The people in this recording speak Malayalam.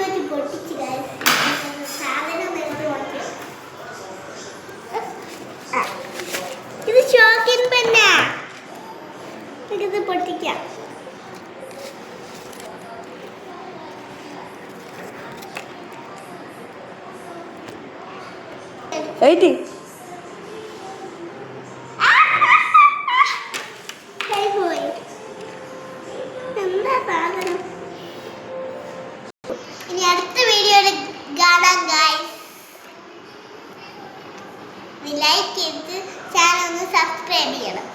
വെച്ച് പൊട്ടിച്ച് സാധനം ഇത് ഷോക്കിൻ പെന്നാ. ഇത് പൊട്ടിക്കാം. ഇനി അടുത്ത വീഡിയോയിൽ കാണാം ഗൈസ്. ലൈക്ക് ചെയ്ത് ചാനൽ ഒന്ന് സബ്സ്ക്രൈബ് ചെയ്യണം.